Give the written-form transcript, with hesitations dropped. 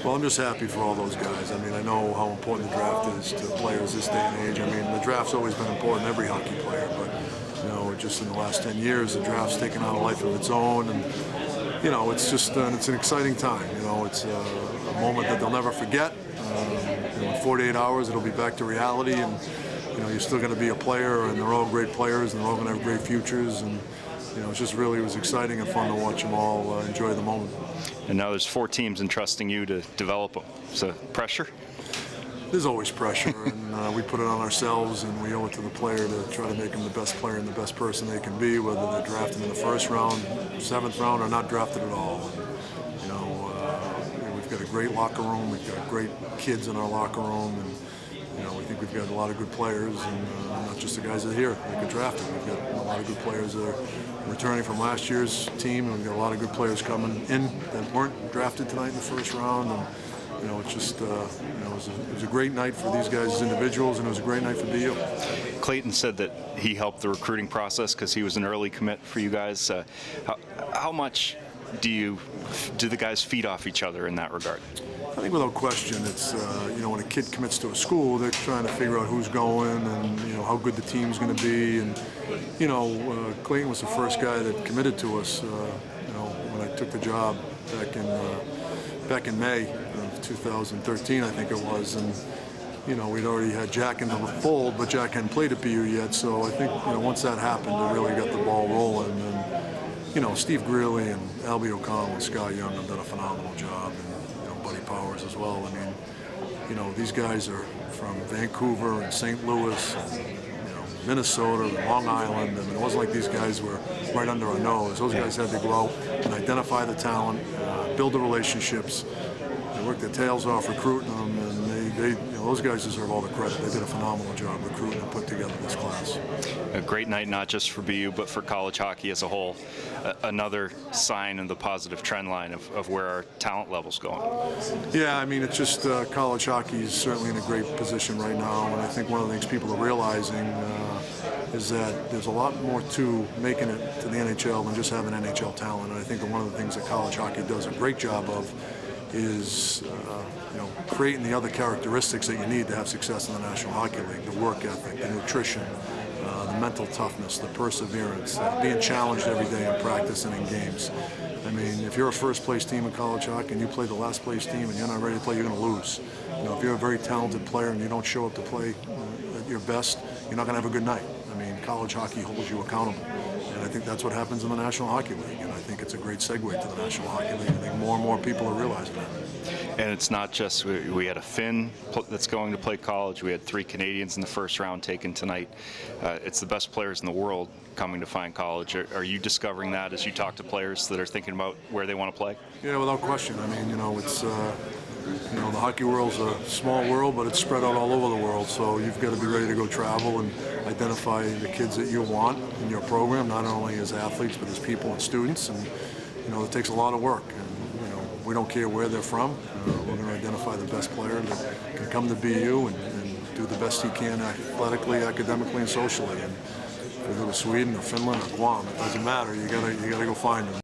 Well, I'm just happy for all those guys. I mean, I know how important the draft is to players this day and age. I mean, the draft's always been important to every hockey player, but, just in the last 10 years, the draft's taken on a life of its own, and, it's just, it's an exciting time. It's a moment that they'll never forget. In 48 hours, it'll be back to reality, and, you're still going to be a player, and they're all great players, and they're all going to have great futures, and, it was exciting and fun to watch them all enjoy the moment. And now there's 4 teams entrusting you to develop them. So pressure? There's always pressure, and we put it on ourselves, and we owe it to the player to try to make them the best player and the best person they can be, whether they're drafted in the first round, 7th round, or not drafted at all. And, we've got a great locker room. We've got great kids in our locker room, and we think we've got a lot of good players, and not just the guys that are here that get drafted. We've got a lot of good players that are returning from last year's team, and we've got a lot of good players coming in that weren't drafted tonight in the first round. And it's just, it was a great night for these guys as individuals, and it was a great night for BU. Clayton said that he helped the recruiting process because he was an early commit for you guys. How much do the guys feed off each other in that regard? I think without question, it's, when a kid commits to a school, they're trying to figure out who's going and, how good the team's going to be. And, Clayton was the first guy that committed to us, when I took the job back in May of 2013, I think it was. And, we'd already had Jack in the fold, but Jack hadn't played at BU yet. So I think, once that happened, it really got the ball rolling. And, Steve Greeley and Albie O'Connell and Scott Young have done a phenomenal job. And, Buddy Powers as well. I mean, these guys are from Vancouver and St. Louis and, Minnesota and Long Island. I mean, it wasn't like these guys were right under our nose. Those guys had to go out and identify the talent, build the relationships. They worked their tails off recruiting them, and those guys deserve all the credit. They did a phenomenal job recruiting and putting together this class. A great night, not just for BU, but for college hockey as a whole. Another sign of the positive trend line of where our talent level's going. Yeah, I mean, it's just college hockey is certainly in a great position right now, and I think one of the things people are realizing is that there's a lot more to making it to the NHL than just having NHL talent. And I think that one of the things that college hockey does a great job of is creating the other characteristics that you need to have success in the National Hockey League: the work ethic, the nutrition, the mental toughness, the perseverance, being challenged every day in practice and in games. I mean, if you're a first-place team in college hockey and you play the last-place team and you're not ready to play, you're going to lose. If you're a very talented player and you don't show up to play at your best, you're not going to have a good night. I mean, college hockey holds you accountable. And I think that's what happens in the National Hockey League, and I think it's a great segue to the National Hockey League. I think more and more people are realizing that. And it's not just, we had a Finn that's going to play college. We had 3 Canadians in the first round taken tonight. It's the best players in the world coming to find college. Are you discovering that as you talk to players that are thinking about where they want to play? Yeah, without question. I mean, it's, the hockey world's a small world, but it's spread out all over the world. So you've got to be ready to go travel and identify the kids that you want in your program, not only as athletes, but as people and students. And, it takes a lot of work. And, we don't care where they're from. We're going to identify the best player that can come to BU and do the best he can athletically, academically, and socially. And if we go to Sweden or Finland or Guam, it doesn't matter. You got to go find them.